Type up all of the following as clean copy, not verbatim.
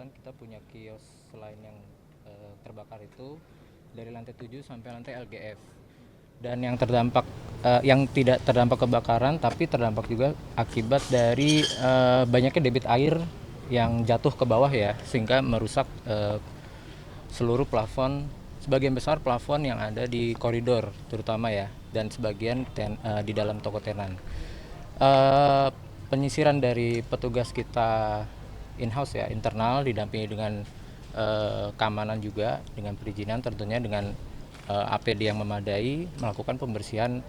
kebetulan kita punya kios selain yang terbakar itu dari lantai 7 sampai lantai LGF. Dan yang terdampak yang tidak terdampak kebakaran tapi terdampak juga akibat dari banyaknya debit air yang jatuh ke bawah ya, sehingga merusak seluruh plafon, sebagian besar plafon yang ada di koridor terutama ya, dan sebagian di dalam toko tenan. Penyisiran dari petugas kita in-house ya, internal, didampingi dengan keamanan juga, dengan perizinan tentunya, dengan APD yang memadai, melakukan pembersihan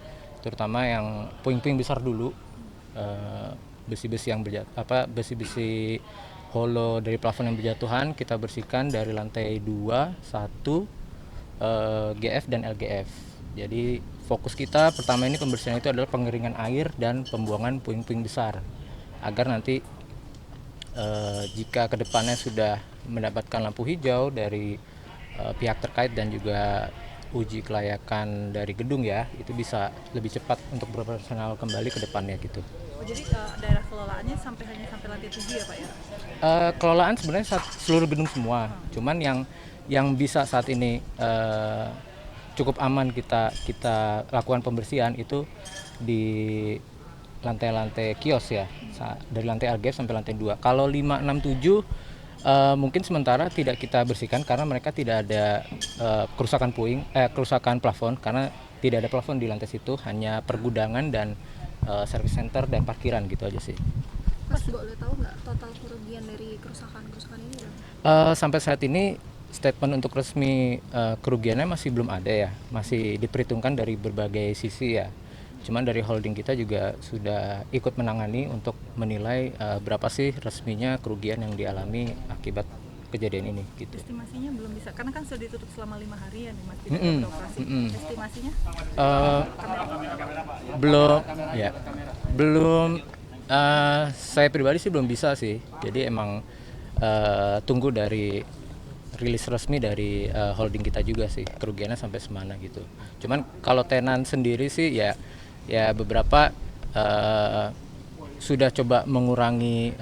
terutama yang puing-puing besar dulu, besi-besi yang besi-besi holo dari plafon yang berjatuhan kita bersihkan dari lantai 2, 1, GF dan LGF. Jadi fokus kita pertama ini pembersihan itu adalah pengeringan air dan pembuangan puing-puing besar, agar nanti jika kedepannya sudah mendapatkan lampu hijau dari pihak terkait dan juga uji kelayakan dari gedung ya, itu bisa lebih cepat untuk beroperasional kembali ke depannya gitu. Oh, jadi daerah kelolaannya hanya sampai lantai 7 ya Pak ya? Kelolaan sebenarnya seluruh gedung semua, cuman yang bisa saat ini cukup aman kita lakukan pembersihan itu di lantai-lantai kios ya, dari lantai LGF sampai lantai 2. Kalau 5, 6, 7 mungkin sementara tidak kita bersihkan karena mereka tidak ada kerusakan plafon, karena tidak ada plafon di lantai situ, hanya pergudangan dan service center dan parkiran gitu aja sih. Mas, boleh tahu nggak total kerugian dari kerusakan ini? Sampai saat ini statement untuk resmi kerugiannya masih belum ada ya, masih diperhitungkan dari berbagai sisi ya. Cuman dari holding kita juga sudah ikut menangani untuk menilai berapa sih resminya kerugian yang dialami akibat kejadian ini gitu. Estimasinya belum bisa, karena kan sudah ditutup selama 5 hari ya nih Mas, tidak beroperasi. Estimasinya? Belum. Saya pribadi sih belum bisa sih. Jadi emang tunggu dari rilis resmi dari holding kita juga sih, kerugiannya sampai semana gitu. Cuman kalau tenan sendiri sih ya beberapa sudah coba mengurangi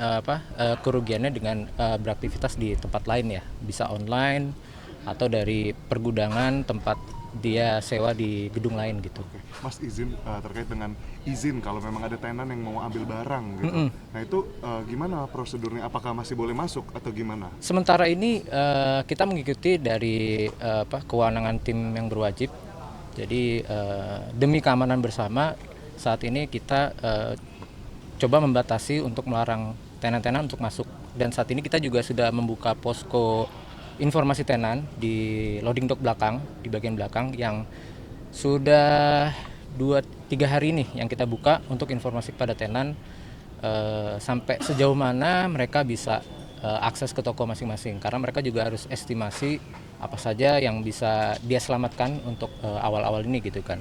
kerugiannya dengan beraktivitas di tempat lain ya, bisa online atau dari pergudangan tempat dia sewa di gedung lain gitu. Mas, izin terkait dengan izin kalau memang ada tenan yang mau ambil barang gitu. Nah itu gimana prosedurnya? Apakah masih boleh masuk atau gimana? Sementara ini kita mengikuti dari kewenangan tim yang berwajib. Jadi demi keamanan bersama saat ini kita coba membatasi untuk melarang tenan-tenan untuk masuk. Dan saat ini kita juga sudah membuka posko informasi tenan di loading dock belakang, di bagian belakang, yang sudah 2-3 hari ini yang kita buka untuk informasi kepada tenan sampai sejauh mana mereka bisa akses ke toko masing-masing, karena mereka juga harus estimasi apa saja yang bisa dia selamatkan untuk awal-awal ini gitu kan.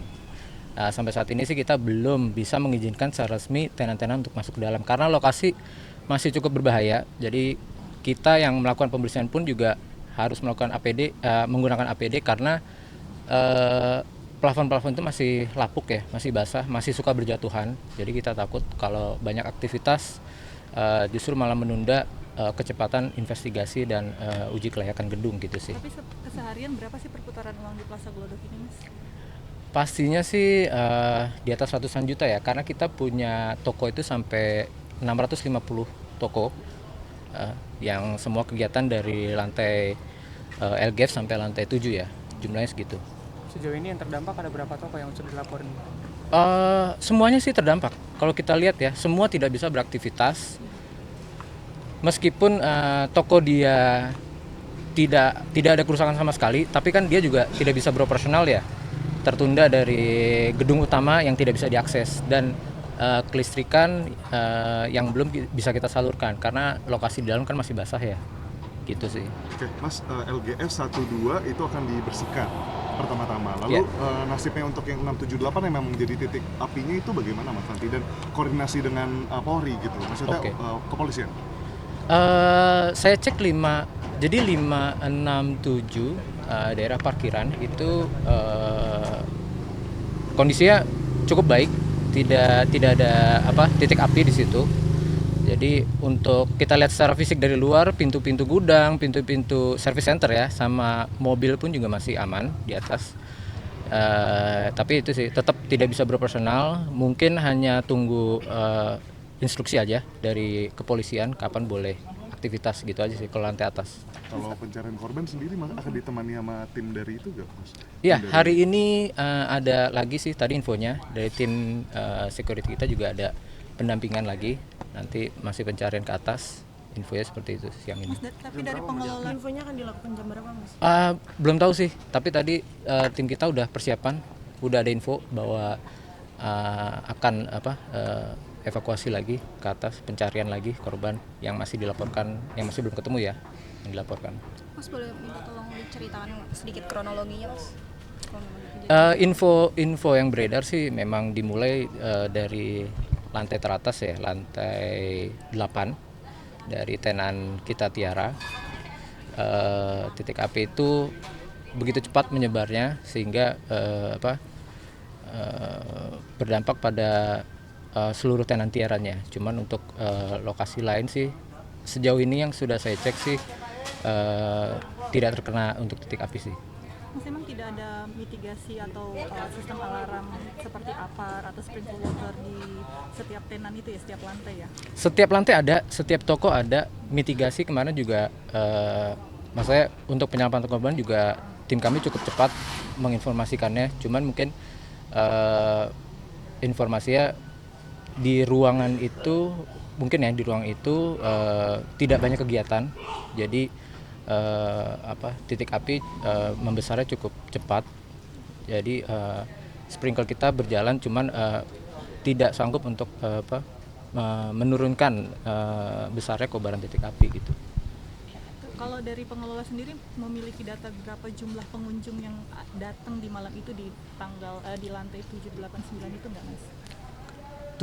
Sampai saat ini sih kita belum bisa mengizinkan secara resmi tenan-tenan untuk masuk ke dalam karena lokasi masih cukup berbahaya. Jadi kita yang melakukan pembersihan pun juga harus melakukan menggunakan APD karena plafon-plafon itu masih lapuk ya, masih basah, masih suka berjatuhan. Jadi kita takut kalau banyak aktivitas justru malah menunda kecepatan investigasi dan uji kelayakan gedung gitu sih. Tapi keseharian berapa sih perputaran uang di Plaza Glodok ini Mas? Pastinya sih di atas ratusan juta ya, karena kita punya toko itu sampai 650 toko yang semua kegiatan dari lantai LGF sampai lantai 7 ya, jumlahnya segitu. Sejauh ini yang terdampak ada berapa toko yang sudah dilaporin? Semuanya sih terdampak. Kalau kita lihat ya, semua tidak bisa beraktivitas. Meskipun toko dia tidak ada kerusakan sama sekali, tapi kan dia juga tidak bisa beroperasional ya. Tertunda dari gedung utama yang tidak bisa diakses, dan kelistrikan yang belum bisa kita salurkan karena lokasi di dalam kan masih basah ya, gitu sih. Oke, Mas, LGF 1-2 itu akan dibersihkan pertama-tama. Lalu nasibnya untuk yang 678 yang memang menjadi titik apinya itu bagaimana Mas nanti, dan koordinasi dengan Polri gitu, maksudnya kepolisian? Saya cek 567 daerah parkiran itu kondisinya cukup baik, tidak ada titik api di situ. Jadi untuk kita lihat secara fisik dari luar, pintu-pintu gudang, pintu-pintu service center ya, sama mobil pun juga masih aman di atas. Tapi itu sih tetap tidak bisa beroperasional. Mungkin hanya tunggu instruksi aja dari kepolisian kapan boleh aktivitas gitu aja sih kalau lantai atas. Kalau pencarian korban sendiri Mas, akan ditemani sama tim dari itu gak Mas? Iya, Tim dari- hari ini ada lagi sih tadi infonya dari tim security kita juga ada pendampingan lagi. Nanti masih pencarian ke atas. Infonya seperti itu siang ini. Mas, tapi dari pengelola Infonya akan dilakukan jam berapa, Mas? Belum tahu sih, tapi tadi tim kita udah persiapan, udah ada info bahwa akan evakuasi lagi ke atas, pencarian lagi korban yang masih dilaporkan, yang masih belum ketemu ya, yang dilaporkan. Mas boleh minta tolong diceritakan sedikit kronologinya, Mas? Info yang beredar sih memang dimulai dari lantai teratas ya, lantai 8 dari tenan kita Tiara. Titik api itu begitu cepat menyebarnya sehingga berdampak pada seluruh tenan Tiaranya. Cuman untuk lokasi lain sih sejauh ini yang sudah saya cek sih tidak terkena untuk titik api sih. Mas, emang tidak ada mitigasi atau sistem alarm seperti APAR atau sprinkler water di setiap tenan itu ya, setiap lantai ya? Setiap lantai ada, setiap toko ada mitigasi. Kemarin juga maksudnya untuk penyelamatan korban juga tim kami cukup cepat menginformasikannya. Cuman mungkin informasinya di ruangan itu mungkin ya di ruang itu tidak banyak kegiatan. Jadi titik api membesarnya cukup cepat. Jadi sprinkler kita berjalan, cuman tidak sanggup untuk menurunkan besarnya kobaran titik api gitu. Kalau dari pengelola sendiri memiliki data berapa jumlah pengunjung yang datang di malam itu di tanggal di lantai 789 itu enggak, Mas?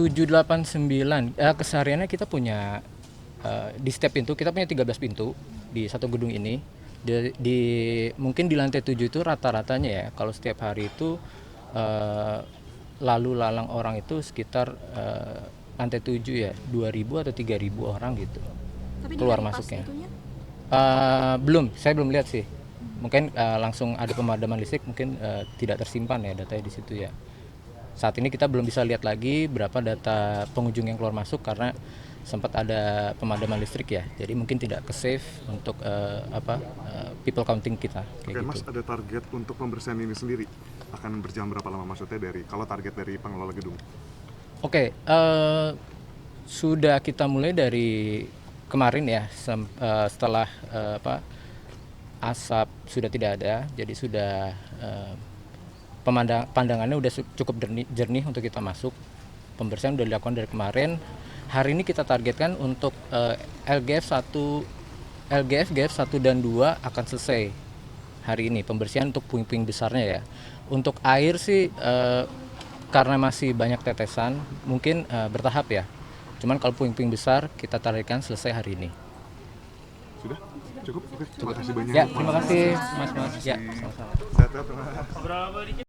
789 kesehariannya kita punya di setiap pintu kita punya 13 pintu di satu gedung ini. Mungkin di lantai 7 itu rata-ratanya ya kalau setiap hari itu lalu lalang orang itu sekitar lantai 7 ya 2.000 atau 3.000 orang gitu. Tapi di keluar hari pas masuknya. itunya? Saya belum lihat sih. Mungkin langsung ada pemadaman listrik, mungkin tidak tersimpan ya datanya di situ ya. Saat ini kita belum bisa lihat lagi berapa data pengunjung yang keluar masuk karena sempat ada pemadaman listrik ya. Jadi mungkin tidak ke save untuk people counting kita kayak Oke, gitu. Mas, ada target untuk pembersihan ini sendiri akan berjalan berapa lama, maksudnya kalau target dari pengelola gedung? Oke, sudah kita mulai dari kemarin ya, setelah asap sudah tidak ada, jadi sudah pandangannya udah cukup jernih untuk kita masuk. Pembersihan udah dilakukan dari kemarin. Hari ini kita targetkan untuk LGF 1 dan 2 akan selesai hari ini pembersihan untuk puing-puing besarnya ya. Untuk air sih karena masih banyak tetesan mungkin bertahap ya. Cuman kalau puing-puing besar kita targetkan selesai hari ini. Sudah? Cukup? Oke, terima kasih banyak. Ya, terima kasih Mas. Ya, sama-sama. Sehat-sehat, Mas.